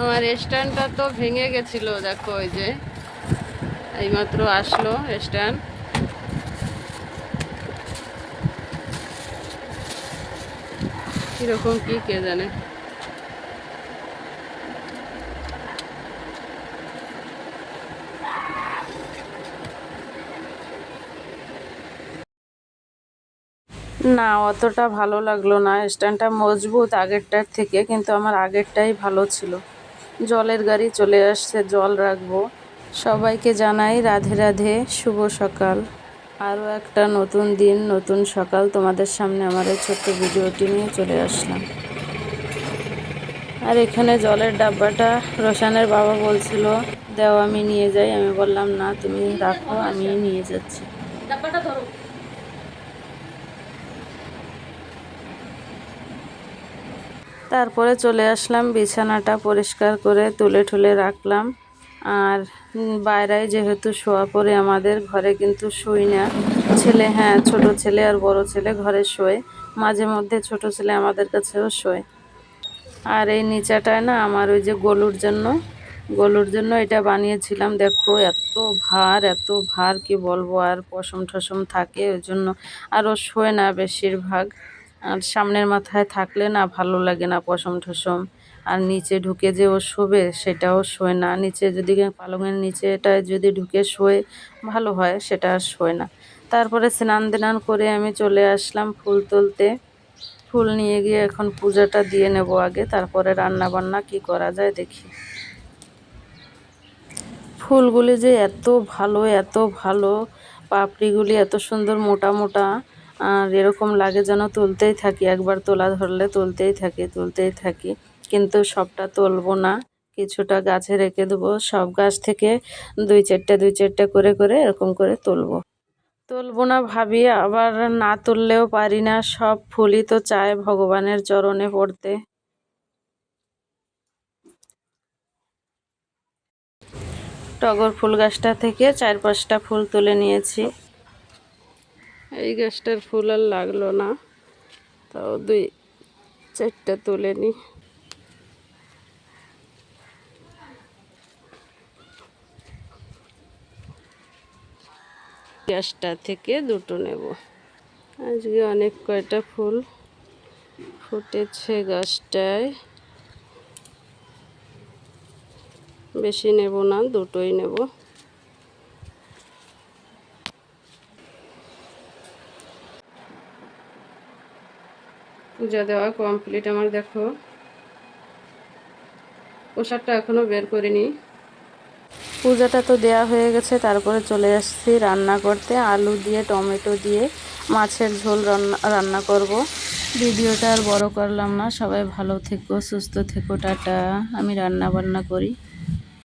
আমার স্ট্যান্ডটা তো ভেঙে গেছিল, দেখো ওই যে এইমাত্র আসলো স্ট্যান্ড। কিরকম কি কে জানে। না, অতটা ভালো লাগলো না। স্ট্যান্ডটা মজবুত আগেরটার থেকে, কিন্তু আমার আগেরটাই ভালো ছিল। জলের গাড়ি চলে আসছে, জল রাখবো। সবাইকে জানাই রাধে রাধে, শুভ সকাল। আরও একটা নতুন দিন, নতুন সকাল তোমাদের সামনে আমার এই ছোট্ট ভিডিওটি নিয়ে চলে আসলাম। আর এখানে জলের ডাব্বাটা রোশানের বাবা বলছিল দাও আমি নিয়ে যাই। আমি বললাম না, তুমি রাখো, আমি নিয়ে যাচ্ছি। ডাব্বাটা ধরো। তারপরে চলে আসলাম, বিছানাটা পরিষ্কার করে তুলে ঠুলে রাখলাম। আর বাইরেই যেহেতু শোয়া পড়ে, আমাদের ঘরে কিন্তু শুই না। ছেলে, হ্যাঁ, ছোট ছেলে আর বড় ছেলে ঘরে শোয়। মাঝে মধ্যে ছোট ছেলে আমাদের কাছেও শোয়। আর এই নিচাটায় না আমার ওই যে গলুর জন্য এটা বানিয়েছিলাম। দেখো এত ভার কি বলবো, আর পশম টসম থাকে ওই জন্য আরও শোয় না বেশিরভাগ। আর সামনের মাথায় থাকলে না ভালো লাগে না পশম টসম। আর নিচে ঢুকে যে ও শোবে সেটাও শোয় না। নিচে যদি পালঙের নিচেটায় যদি ঢুকে শোয় ভালো হয়, সেটা আর শোয় না। তারপরে স্নান দান করে আমি চলে আসলাম ফুল তুলতে। ফুল নিয়ে গিয়ে এখন পূজাটা দিয়ে নেব আগে, তারপরে রান্না বান্না কি করা যায় দেখি। ফুলগুলি যে এত ভালো, পাপড়িগুলি এত সুন্দর মোটা মোটা। আর এরকম লাগে যেন তুলতেই থাকি, একবার তোলা ধরলে তুলতেই থাকি। কিন্তু সবটা তুলবো না, কিছুটা গাছে রেখে দেবো। সব গাছ থেকে দুই চারটে করে এরকম করে তুলবো না ভাবি, আবার না তুললেও পারি না। সব ফুলই তো চায় ভগবানের চরণে পড়তে। টগর ফুল গাছটা থেকে 4-5টা ফুল তুলে নিয়েছি। এই গাছটার ফুল আর লাগলো না, তাও 2-4টা তুলে নিই। গাছটা থেকে 2টো নেব। আজকে অনেক কয়টা ফুল ফুটেছে গাছটায়, বেশি নেব না, 2টোই নেব। পূজা দেওয়া কমপ্লিট আমার। দেখো প্রসাদটা এখনো বের করিনি। পূজাটা তো দেয়া হয়ে গেছে, তারপরে চলে আসছি রান্না করতে। আলু দিয়ে টমেটো দিয়ে মাছের ঝোল রান্না করব। ভিডিওটা আর বড় করলাম না। সবাই ভালো থেকো, সুস্থ থেকো, টাটা। আমি রান্না বান্না করি।